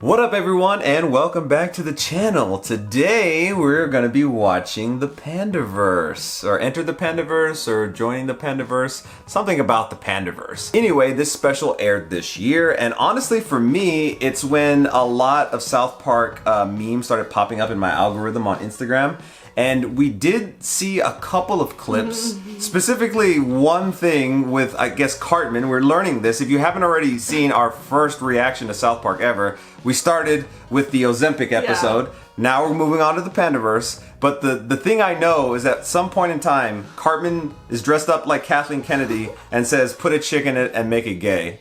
What up everyone and welcome back to the channel. Today we're going to be watching the Panderverse, or enter the Panderverse, or joining the Panderverse, something about the Panderverse. Anyway, this special aired this year, and honestly for me it's when a lot of South Park memes started popping up in my algorithm on Instagram. And we did see a couple of clips, specifically one thing with, I guess, Cartman. We're learning this. If you haven't already seen our first reaction to South Park ever, we started with the Ozempic episode. Yeah. Now we're moving on to the Panderverse. But the thing I know is that at some point in time, Cartman is dressed up like Kathleen Kennedy and says, "Put a chick in it and make it gay."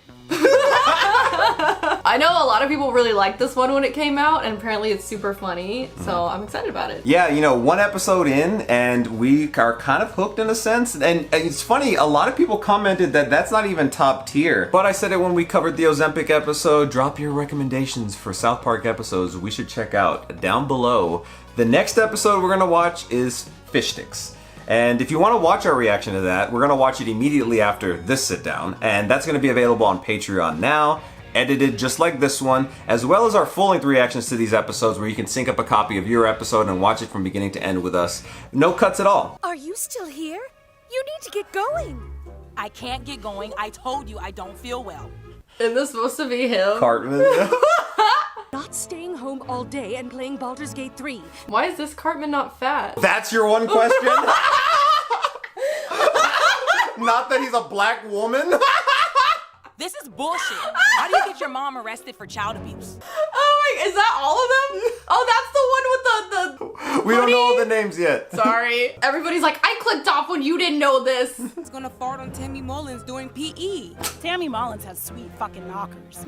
I know a lot of people really liked this one when it came out, and apparently it's super funny, so I'm excited about it. Yeah, you know, one episode in, and we are kind of hooked in a sense, and it's funny, a lot of people commented that that's not even top tier, but I said it when we covered the Ozempic episode. Drop your recommendations for South Park episodes we should check out down below. The next episode we're gonna watch is Fish Sticks. And if you want to watch our reaction to that, we're going to watch it immediately after this sit down, and that's going to be available on Patreon now, edited just like this one, as well as our full-length reactions to these episodes where you can sync up a copy of your episode and watch it from beginning to end with us. No cuts at all. Are you still here? You need to get going. I can't get going. I told you I don't feel well. Is this supposed to be him? Cartman. Not staying home all day and playing Baldur's Gate 3. Why is this Cartman not fat? That's your one question? Not that he's a black woman? This is bullshit. How do you get your mom arrested for child abuse? Oh my, is that all of them? Oh, that's the one with the We don't know all the names yet. Sorry. Everybody's like, I clicked off when you didn't know this. It's gonna fart on Tammy Mullins during PE. Tammy Mullins has sweet fucking knockers.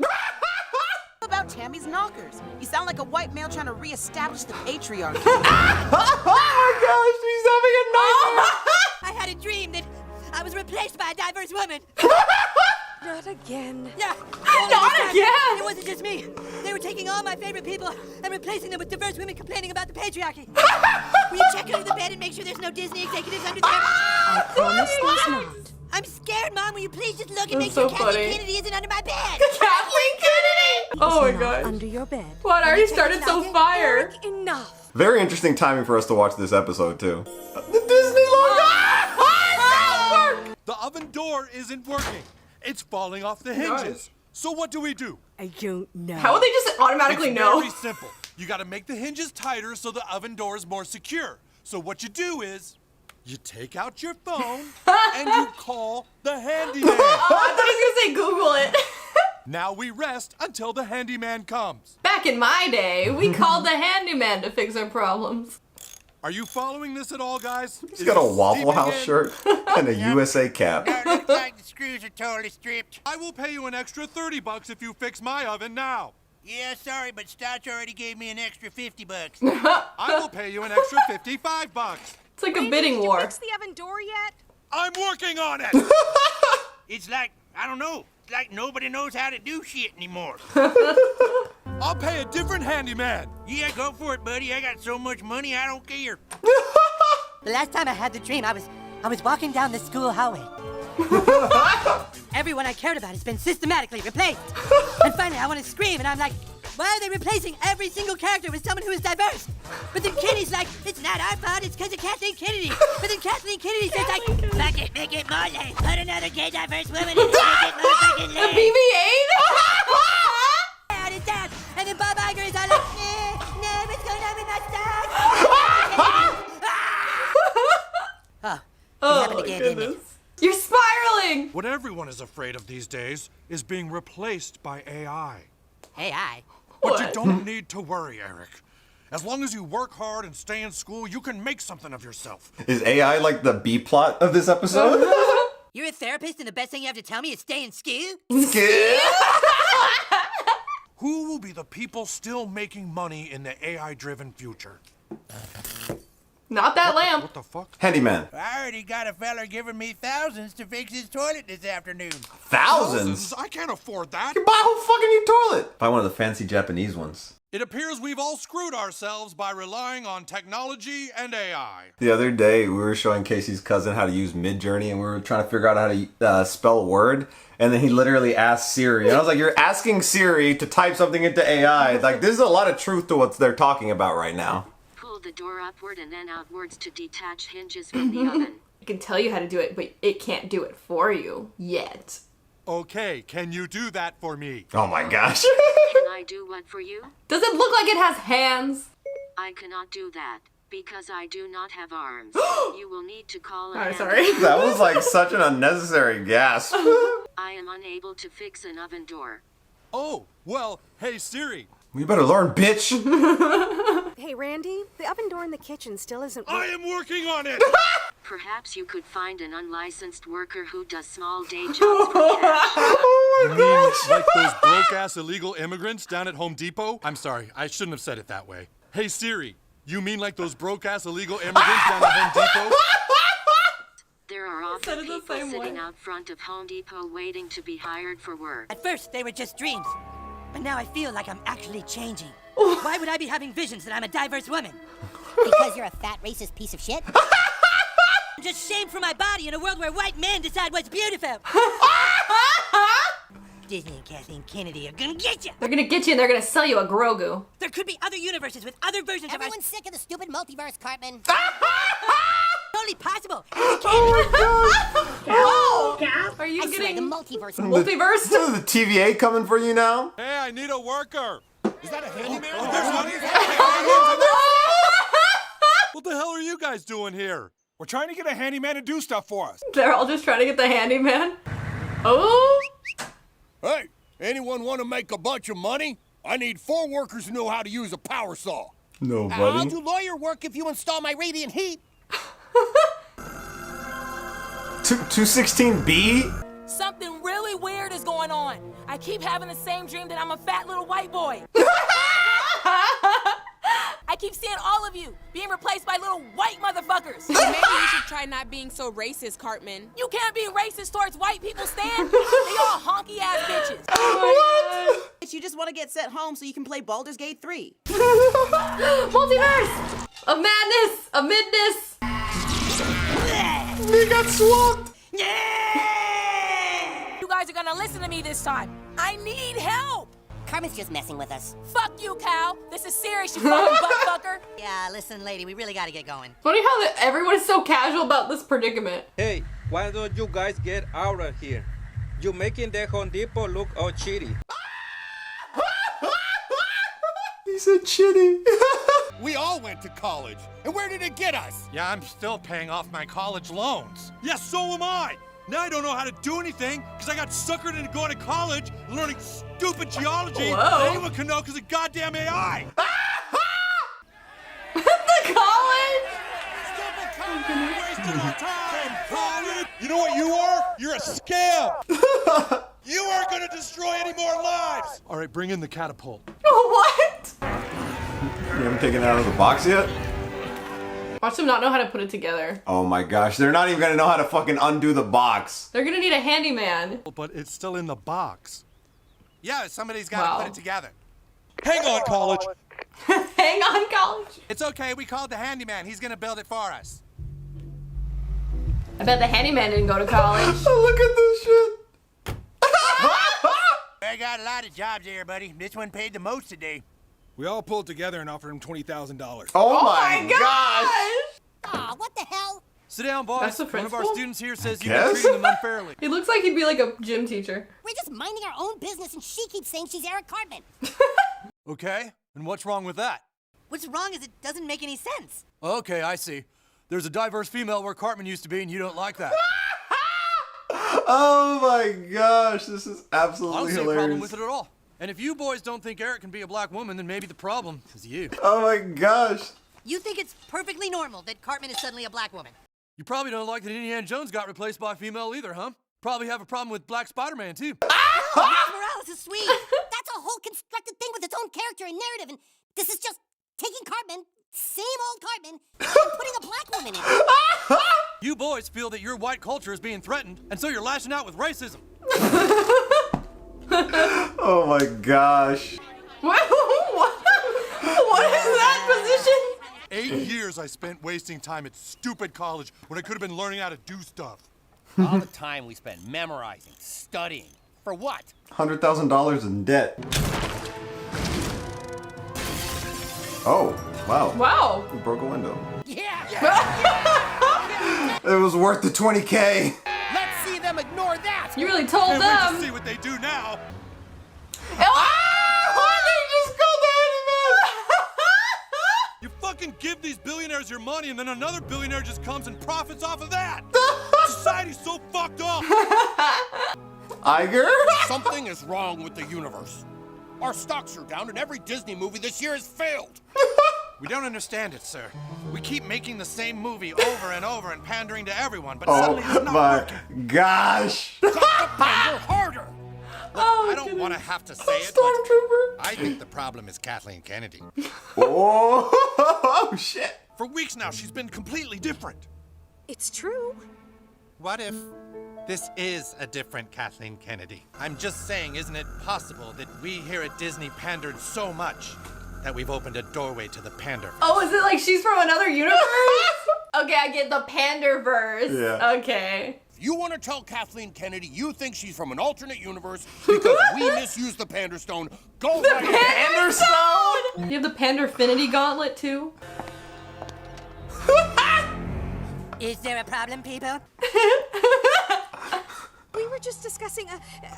About Tammy's knockers. You sound like a white male trying to reestablish the patriarchy. Oh my gosh, she's having a nightmare. I had a dream that I was replaced by a diverse woman. Not again. Yeah. Not again. It wasn't just me. They were taking all my favorite people and replacing them with diverse women complaining about the patriarchy. Will you check under the bed and make sure there's no Disney executives under there? I promise there's not. I'm scared, Mom. Will you please just look and That's make so sure Kathleen funny. Kennedy isn't under my bed? Kathleen Kennedy! Oh my Not god. under your bed. What? I already started so fire. Enough. Very interesting timing for us to watch this episode, too. The Disney logo! The oven door isn't working. It's falling off the hinges. Nice. So what do? I don't know. How would they just automatically It's know? very simple. You gotta make the hinges tighter so the oven door is more secure. So what you do is, you take out your phone and you call the handyman. Oh, I thought he was gonna say Google it. Now we rest until the handyman comes. Back in my day, we called the handyman to fix our problems. Are you following this at all, guys? He's got a Waffle House shirt and a USA cap. Looks like the screws are totally stripped. I will pay you an extra $30 if you fix my oven now. Yeah, sorry, but Stouch already gave me an extra $50. I will pay you an extra $55. It's like a bidding war. Did you fix the oven door yet? I'm working on it. It's like, I don't know, it's like nobody knows how to do shit anymore. I'll pay a different handyman. Yeah, go for it, buddy. I got so much money, I don't care. The last time I had the dream, I was walking down the school hallway. Everyone I cared about has been systematically replaced. And finally, I want to scream, and I'm like, why are they replacing every single character with someone who is diverse? But then Kenny's like, it's not our fault, it's because of Kathleen Kennedy. But then Kathleen Kennedy says like, fuck it, make it more lame. Put another gay diverse woman in it, make it more fucking The lame. BB-8? Out is down. And then Bob Iger is all like, no, what's going on with my stars? Oh happened my again, didn't it? goodness. You're spiraling! What everyone is afraid of these days is being replaced by AI. AI. But you What? don't need to worry, Eric. As long as you work hard and stay in school, you can make something of yourself. Is AI like the B plot of this episode? You're a therapist and the best thing you have to tell me is stay in school? Who will be the people still making money in the AI-driven future? Not that lamp. What the fuck? Handyman. I already got a feller giving me thousands to fix his toilet this afternoon. Thousands? I can't afford that. You buy a whole fucking new toilet. Buy one of the fancy Japanese ones. It appears we've all screwed ourselves by relying on technology and AI. The other day, we were showing Casey's cousin how to use Midjourney, and we were trying to figure out how to spell a word. And then he literally asked Siri. And I was like, you're asking Siri to type something into AI. Like, there's a lot of truth to what they're talking about right now. Pull the door upward and then outwards to detach hinges from the oven. It can tell you how to do it, but it can't do it for you yet. Okay, can you do that for me? Oh my gosh. Can I do what for you? Does it look like it has hands? I cannot do that, because I do not have arms. You will need to call a Oh, hand- sorry. That was like such an unnecessary gasp. I am unable to fix an oven door. Oh, well, hey Siri. You better learn, bitch. Hey, Randy, the oven door in the kitchen still isn't. I am working on it! Perhaps you could find an unlicensed worker who does small day jobs for cash. You mean like those broke-ass illegal immigrants down at Home Depot? I'm sorry, I shouldn't have said it that way. Hey Siri, you mean like those broke-ass illegal immigrants down at Home Depot? There are said often it the people same sitting way. out front of Home Depot waiting to be hired for work. At first, they were just dreams. But now I feel like I'm actually changing. Why would I be having visions that I'm a diverse woman? Because you're a fat, racist piece of shit? I'm just shamed for my body in a world where white men decide what's beautiful. Disney and Kathleen Kennedy are gonna get you. They're gonna get you and they're gonna sell you a Grogu. There could be other universes with other versions Everyone's sick of the stupid multiverse, Cartman. Totally possible. Oh! Are you I swear, getting the multiverse. multiverse? The TVA coming for you now? Hey, I need a worker. Is that a handyman? What the hell are you guys doing here? We're trying to get a handyman to do stuff for us. They're all just trying to get the handyman. Oh! Hey, anyone want to make a bunch of money? I need 4 workers who know how to use a power saw. No, I'll buddy. do lawyer work if you install my radiant heat. 216B? Something really weird is going on. I keep having the same dream that I'm a fat little white boy. I keep seeing all of you being replaced by little white motherfuckers. Maybe you should try not being so racist, Cartman. You can't be racist towards white people, Stan. They all honky ass bitches. You just want to get sent home so you can play Baldur's Gate 3. Multiverse! Of madness! Of midness! They got swamped! You guys are gonna listen to me this time. I need help. Cartman's just messing with us. Fuck you, Cal. This is serious, you fucking butt fucker. Yeah, listen, lady, we really gotta get going. Funny how everyone is so casual about this predicament. Hey, why don't you guys get out of here? You're making the Home Depot look all cheaty. He said chitty. We all went to college. And where did it get us? Yeah, I'm still paying off my college loans. Yes, so am I. Now I don't know how to do anything because I got suckered into going to college and learning stupid geology that anyone can know because of goddamn AI. The college! Stupid college, wasting our time. College. You know what you are? You're a scam. You aren't going to destroy any more lives. All right, bring in the catapult. What? You haven't taken it out of the box yet? Watch them not know how to put it together. Oh my gosh, they're not even gonna know how to fucking undo the box. They're gonna need a handyman. But it's still in the box. Yeah, somebody's got to Wow. put it together. Hang on, college. Hang on, college. It's okay. We called the handyman. He's going to build it for us. I bet the handyman didn't go to college. Look at this shit. I got a lot of jobs here, buddy. This one paid the most today. We all pulled together and offered him $20,000. Oh my gosh. Aw, what the hell? Sit down, boys. That's the One of our principal? students here says you've Guess? been treating them unfairly. He looks like he'd be like a gym teacher. We're just minding our own business and she keeps saying she's Eric Cartman. Okay, and what's wrong with that? What's wrong is it doesn't make any sense. Okay, I see. There's a diverse female where Cartman used to be, and you don't like that. Oh my gosh, this is I don't absolutely see a problem hilarious. with it at all. And if you boys don't think Eric can be a black woman, then maybe the problem is you. Oh my gosh. You think it's perfectly normal that Cartman is suddenly a black woman? You probably don't like that Indiana Jones got replaced by a female either, huh? Probably have a problem with Black Spider-Man, too. Miles Morales is sweet. That's a whole constructed thing with its own character and narrative, and this is just taking Cartman, same old Cartman, and putting a black woman in it. You boys feel that your white culture is being threatened, and so you're lashing out with racism. Oh my gosh. What? Years I spent wasting time at stupid college when I could have been learning how to do stuff. All the time we spent memorizing, studying. For what? $100,000 in debt. Oh, wow. Wow. We broke a window. Yeah! It was worth the 20K. Let's see them ignore that! You really told Can't wait them. to see what they do now. You fucking give these billionaires your money and then another billionaire just comes and profits off of that. Society's so fucked up. Iger? Something is wrong with the universe. Our stocks are down and every Disney movie this year has failed. We don't understand it, sir. We keep making the same movie over and over and pandering to everyone, but Oh suddenly it's not my working. gosh. Got to pander harder. Look, I don't want to have to say it, but I think the problem is Kathleen Kennedy. Oh, shit. For weeks now, she's been completely different. It's true. What if this is a different Kathleen Kennedy? I'm just saying, isn't it possible that we here at Disney pandered so much that we've opened a doorway to the Panderverse? Oh, is it like she's from another universe? Okay, I get the Panderverse. Yeah. Okay. You want to tell Kathleen Kennedy you think she's from an alternate universe because we misused the Pander Stone? Go right ahead. Panderstone? You have the Panderfinity Gauntlet too? Is there a problem, people? We were just discussing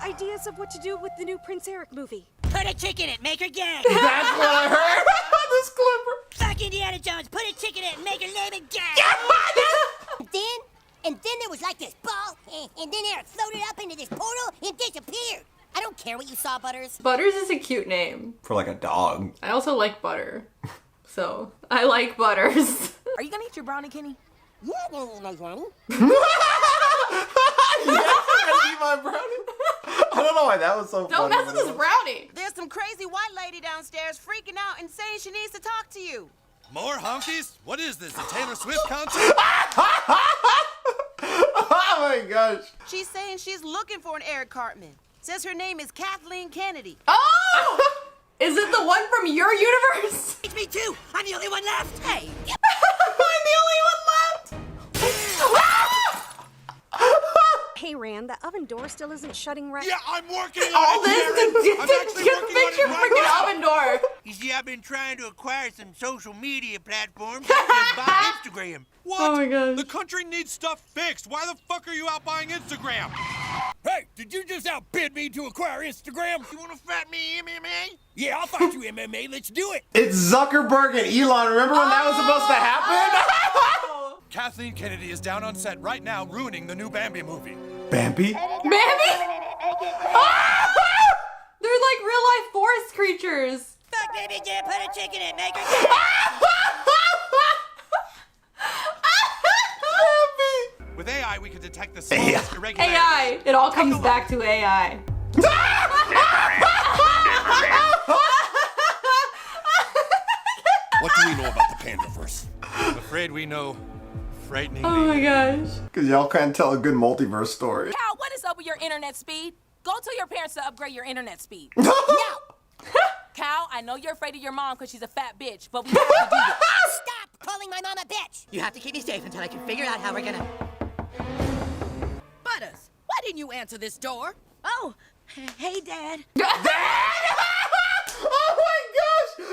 ideas of what to do with the new Prince Eric movie. Put a chick in it, make her gay. That's what I heard. This clipper. Fuck Indiana Jones, put a chick in it and make her name it gay. And then there was like this ball, and then Eric floated up into this portal and disappeared. I don't care what you saw, Butters. Butters is a cute name. For like a dog. I also like butter. So, I like Butters. Are you gonna eat your brownie, Kenny? Yeah, no, Johnny. Eat my brownie. I don't know why that was so Don't funny. mess with this brownie. There's some crazy white lady downstairs freaking out and saying she needs to talk to you. More honkies? What is this, a Taylor Swift concert? Oh my gosh. She's saying she's looking for an Eric Cartman. Says her name is Kathleen Kennedy. Oh! Is it the one from your universe? It's me too. I'm the only one left. Hey. I'm the only one left. Hey, Rand, the oven door still isn't shutting right. Yeah, I'm working on All it, this Karen. to I'm actually just working fix on your it right freaking now. oven door. You see, I've been trying to acquire some social media platforms. I just bought Instagram. What? Oh my gosh. The country needs stuff fixed. Why the fuck are you out buying Instagram? Hey, did you just outbid me to acquire Instagram? You want to fight me, MMA? Yeah, I'll fight you, MMA. Let's do it. It's Zuckerberg and Elon. Remember when that was supposed to happen? Kathleen Kennedy is down on set right now ruining the new Bambi movie. Bambi? Bambi? They're like real life forest creatures. Fuck baby J, put a chick in it, make her gay. With AI, we could detect the smallest irregularities. AI. It all comes back to AI. What do we know about the Panderverse? I'm afraid we know frighteningly. Oh my gosh. Because y'all can't tell a good multiverse story. Cal, what is up with your internet speed? Go tell your parents to upgrade your internet speed. No! Cal, I know you're afraid of your mom because she's a fat bitch, but we have to do this. Stop calling my mom a bitch! You have to keep me safe until I can figure out how we're gonna... Butters, why didn't you answer this door? Oh, hey, Dad. Oh my gosh!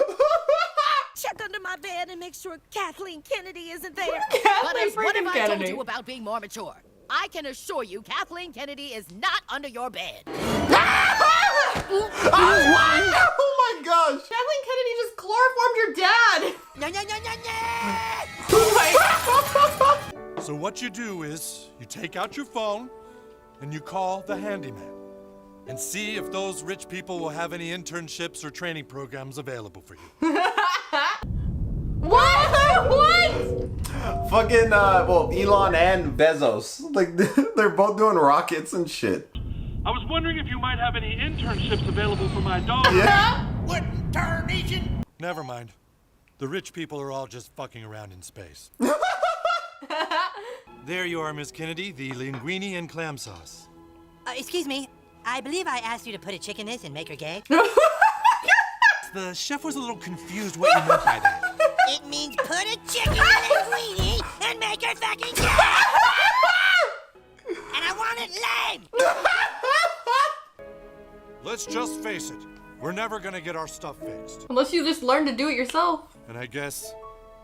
Check under my bed and make sure Kathleen Kennedy isn't there. Butters, what have I told Kennedy. you about being more mature? I can assure you Kathleen Kennedy is not under your bed. Oh my gosh! Kathleen Kennedy just chloroformed your dad. No, no, no, no, no! Oh my. So what you do is, you take out your phone, and you call the handyman. And see if those rich people will have any internships or training programs available for you. What? What? Fucking, well, Elon and Bezos. Like, they're both doing rockets and shit. I was wondering if you might have any internships available for my daughter. Yeah? What tarnation? Never mind. The rich people are all just fucking around in space. There you are, Miss Kennedy, the linguine and clam sauce. Excuse me. I believe I asked you to put a chick in this and make her gay. The chef was a little confused what you meant by that. It means put a chicken in a weenie and make her fucking gay. And I want it lame. Let's just face it. We're never gonna get our stuff fixed. Unless you just learn to do it yourself. And I guess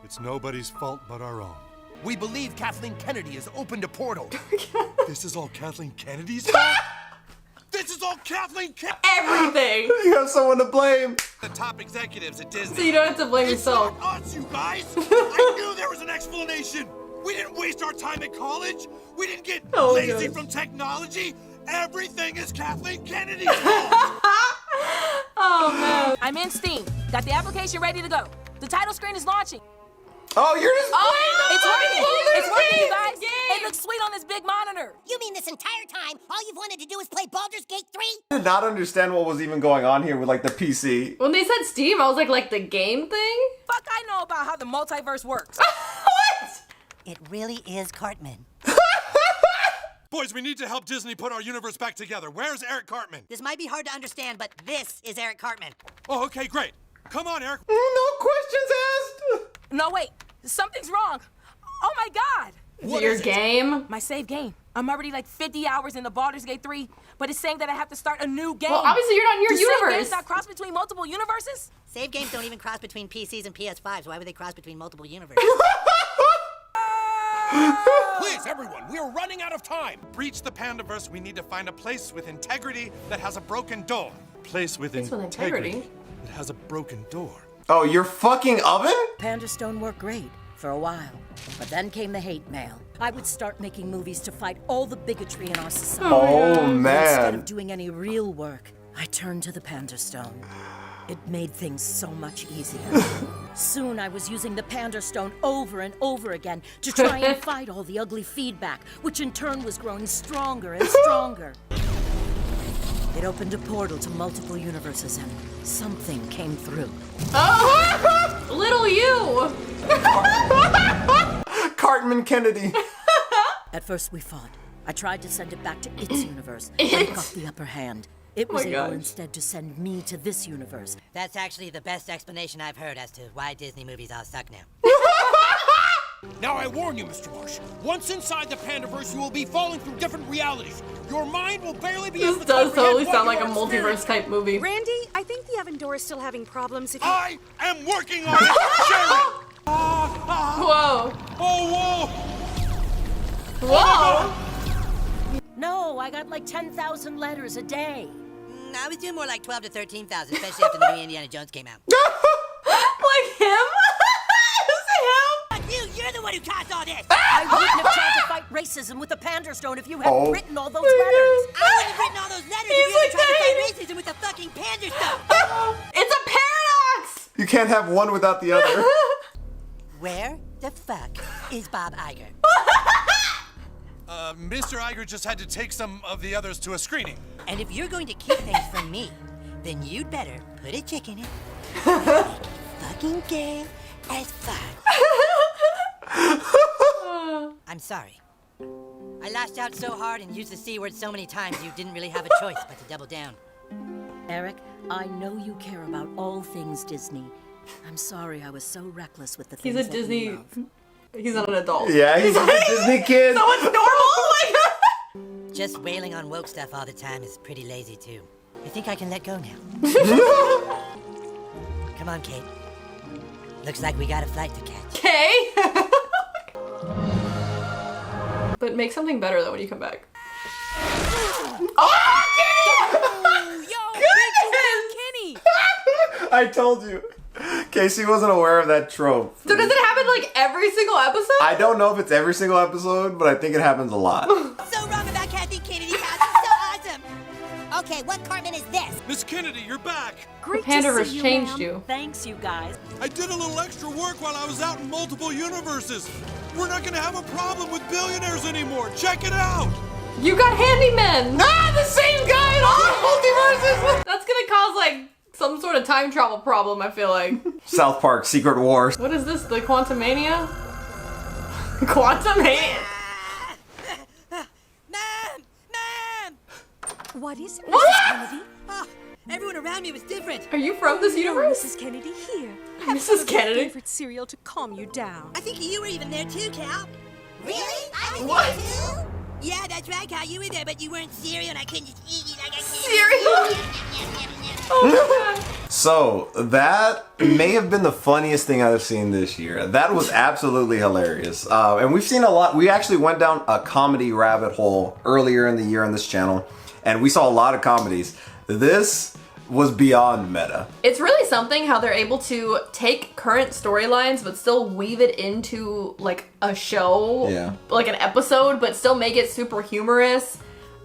it's nobody's fault but our own. We believe Kathleen Kennedy has opened a portal. This is all Kathleen Kennedy's fault? This is all Kathleen Kennedy! Everything! You have someone to blame. The top executives at Disney. So you don't have to blame yourself. It's not us, you guys! I knew there was an explanation! We didn't waste our time at college! We didn't get lazy from technology! Everything is Kathleen Kennedy's fault! Oh, man. I'm in Steam. Got the application ready to go. The title screen is launching. Oh, you're just it's working! It's working, you guys! It looks sweet on this big monitor! You mean this entire time, all you've wanted to do is play Baldur's Gate 3? I did not understand what was even going on here with like the PC. When they said Steam, I was like the game thing? Fuck, I know about how the multiverse works. What? It really is Cartman. Boys, we need to help Disney put our universe back together. Where's Eric Cartman? This might be hard to understand, but this is Eric Cartman. Oh, okay, great. Come on, Eric. No questions asked. No, wait. Something's wrong. Oh my God. Is it your game? My save game. I'm already like 50 hours into Baldur's Gate 3, but it's saying that I have to start a new game. Well, obviously you're not in your Do save universe. games not cross between multiple universes? Save games don't even cross between PCs and PS5s. Why would they cross between multiple universes? Please, everyone, we are running out of time. Breach the Panderverse, we need to find a place with integrity that has a broken door. Place with integrity? that has a broken door. Oh, your fucking oven? Panderstone worked great for a while, but then came the hate mail. I would start making movies to fight all the bigotry in our society. Oh, Instead man. of doing any real work, I turned to the Panderstone. It made things so much easier. Soon I was using the Panderstone over and over again to try and fight all the ugly feedback, which in turn was growing stronger and stronger. It opened a portal to multiple universes and something came through. Oh, little you! Cartman Kennedy. At first we fought. I tried to send it back to its universe, but it got the upper hand. It was able instead to send me to this universe. That's actually the best explanation I've heard as to why Disney movies all suck now. Now I warn you, Mr. Marsh. Once inside the Panderverse, you will be falling through different realities. Your mind will barely be able This to does totally comprehend sound what like a you are multiverse type movie. Randy, I think the oven door is still having problems if you... I am working on it, Sharon! Whoa. Oh, whoa! Whoa! No, I got like 10,000 letters a day. I was doing more like 12 to 13,000, especially after the new Indiana Jones came out. Like him? You're the one who caused all this! I wouldn't have tried to fight racism with the Panderstone if you hadn't written all those letters. I wouldn't have written all those letters if you hadn't tried to fight racism with the fucking Panderstone! It's a paradox! You can't have one without the other. Where the fuck is Bob Iger? Mr. Iger just had to take some of the others to a screening. And if you're going to keep things from me, then you'd better put a chick in it. Fucking gay as fuck. I'm sorry. I lashed out so hard and used the C word so many times you didn't really have a choice but to double down. Eric, I know you care about all things Disney. I'm sorry I was so reckless with the things He's a that you Disney... love. He's not an adult. Yeah, he's a Disney kid. So it's normal? Just wailing on woke stuff all the time is pretty lazy too. I think I can let go now. Come on, Kate. Looks like we got a flight to catch. Okay. But make something better though when you come back. Oh, Kenny! I told you. Casey wasn't aware of that trope. So does it happen like every single episode? I don't know if it's every single episode, but I think it happens a lot. So wrong about Kathy Kennedy. So awesome. Okay, what Cartman is this? Miss Kennedy, you're back. Great The Panderverse to see you, changed ma'am. you. Thanks, you guys. I did a little extra work while I was out in multiple universes. We're not gonna have a problem with billionaires anymore. Check it out. You got handymen! Ah, the same guy in all multiverses! That's gonna cause like some sort of time travel problem, I feel like. South Park Secret Wars. What is this, the Quantumania? Quantumania? Mom! What is it, What? Mrs. Kennedy? Oh, everyone around me was different. Are you from this No, universe? Mrs. Kennedy, here. Have Mrs. some of your Kennedy? favorite cereal to calm you down. I think you were even there too, Cal. Really? I was What? there too? Yeah, that's right, Cal. You were there, but you weren't cereal, and I couldn't just eat you like I could. Cereal? Oh my god. So that may have been the funniest thing I've seen this year. That was absolutely hilarious. And we've seen a lot. We actually went down a comedy rabbit hole earlier in the year on this channel, and we saw a lot of comedies. This was beyond meta. It's really something how they're able to take current storylines but still weave it into like a show, like an episode, but still make it super humorous.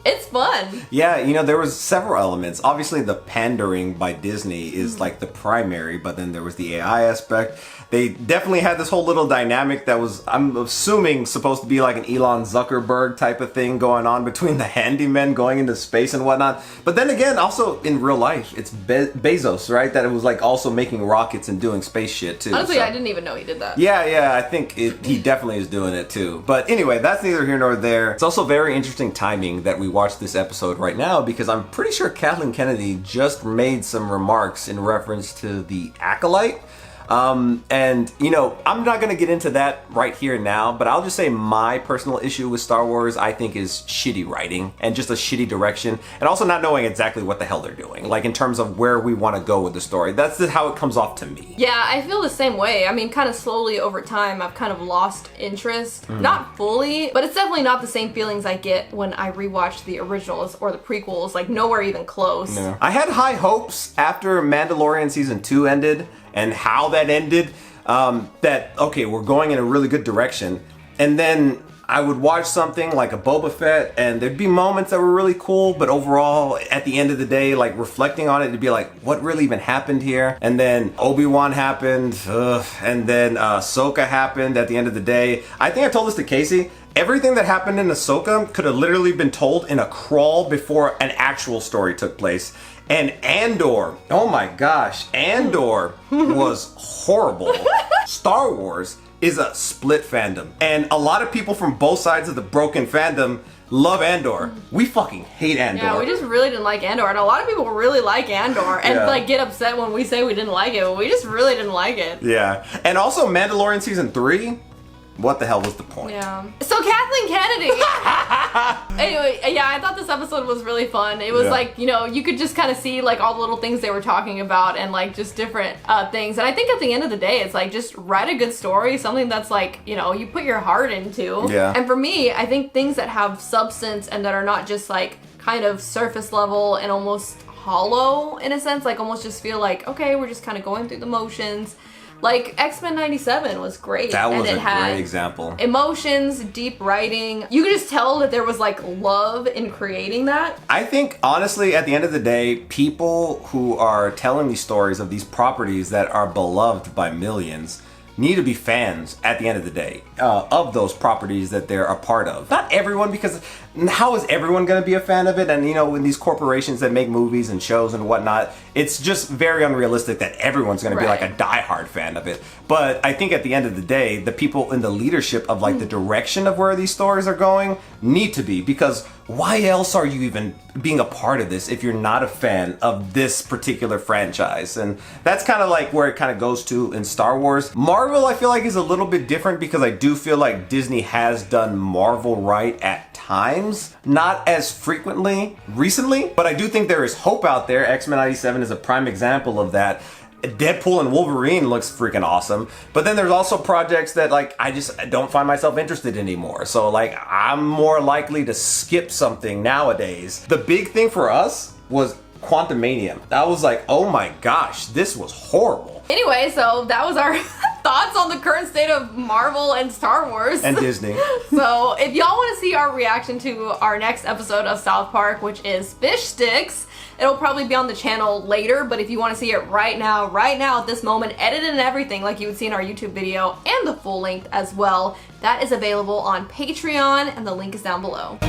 It's fun. Yeah, you know, there was several elements. Obviously, the pandering by Disney is like the primary, but then there was the AI aspect. They definitely had this whole little dynamic that was, I'm assuming, supposed to be like an Elon Zuckerberg type of thing going on between the handymen going into space and whatnot. But then again, also in real life, it's Bezos, right? That it was like also making rockets and doing space shit too. Honestly, I didn't even know he did that. Yeah, I think he definitely is doing it too. But anyway, that's neither here nor there. It's also very interesting timing that we watch this episode right now, because I'm pretty sure Kathleen Kennedy just made some remarks in reference to the Acolyte. And you know, I'm not gonna get into that right here now, but I'll just say my personal issue with Star Wars, I think, is shitty writing and just a shitty direction, and also not knowing exactly what the hell they're doing, like in terms of where we want to go with the story. That's just how it comes off to me. Yeah, I feel the same way. I mean, kind of slowly over time, I've kind of lost interest. Not fully, but it's definitely not the same feelings I get when I rewatch the originals or the prequels, like nowhere even close. No. I had high hopes after Mandalorian Season 2 ended, and how that ended, that, okay, we're going in a really good direction. And then I would watch something like a Boba Fett, and there'd be moments that were really cool, but overall, at the end of the day, like reflecting on it, it'd be like, what really even happened here? And then Obi-Wan happened, and then Ahsoka happened at the end of the day. I think I told this to Casey. Everything that happened in Ahsoka could have literally been told in a crawl before an actual story took place. And Andor, oh my gosh, Andor was horrible. Star Wars is a split fandom, and a lot of people from both sides of the broken fandom love Andor. We fucking hate Andor. Yeah, we just really didn't like Andor, and a lot of people really like Andor, and like get upset when we say we didn't like it, but we just really didn't like it. Yeah, and also Mandalorian Season 3, what the hell was the point? Yeah. So Kathleen Kennedy. Anyway, yeah, I thought this episode was really fun. It was like, you know, you could just kind of see like all the little things they were talking about and like just different things. And I think at the end of the day, it's like just write a good story, something that's like, you know, you put your heart into. Yeah. And for me, I think things that have substance and that are not just like kind of surface level and almost hollow in a sense, like almost just feel like, okay, we're just kind of going through the motions. Like, X-Men 97 was great. That was and a great example. Emotions, deep writing. You could just tell that there was, like, love in creating that. I think, honestly, at the end of the day, people who are telling these stories of these properties that are beloved by millions need to be fans at the end of the day of those properties that they're a part of. Not everyone, because how is everyone going to be a fan of it? And you know, when these corporations that make movies and shows and whatnot, it's just very unrealistic that everyone's going to be like a diehard fan of it. But I think at the end of the day, the people in the leadership of like the direction of where these stories are going need to be, because why else are you even being a part of this if you're not a fan of this particular franchise? And that's kind of like where it kind of goes to in Star Wars. Marvel, I feel like, is a little bit different, because I do feel like Disney has done Marvel right at times, not as frequently recently, but I do think there is hope out there. X-Men 97 is a prime example of that. Deadpool and Wolverine looks freaking awesome, but then there's also projects that like I just don't find myself interested in anymore. So like I'm more likely to skip something nowadays. The big thing for us was Quantumania. I was like, oh my gosh, this was horrible. Anyway, so that was our thoughts on the current state of Marvel and Star Wars. And Disney. So if y'all want to see our reaction to our next episode of South Park, which is Fish Sticks, it'll probably be on the channel later, but if you want to see it right now at this moment, edited and everything like you would see in our YouTube video, and the full length as well, that is available on Patreon, and the link is down below.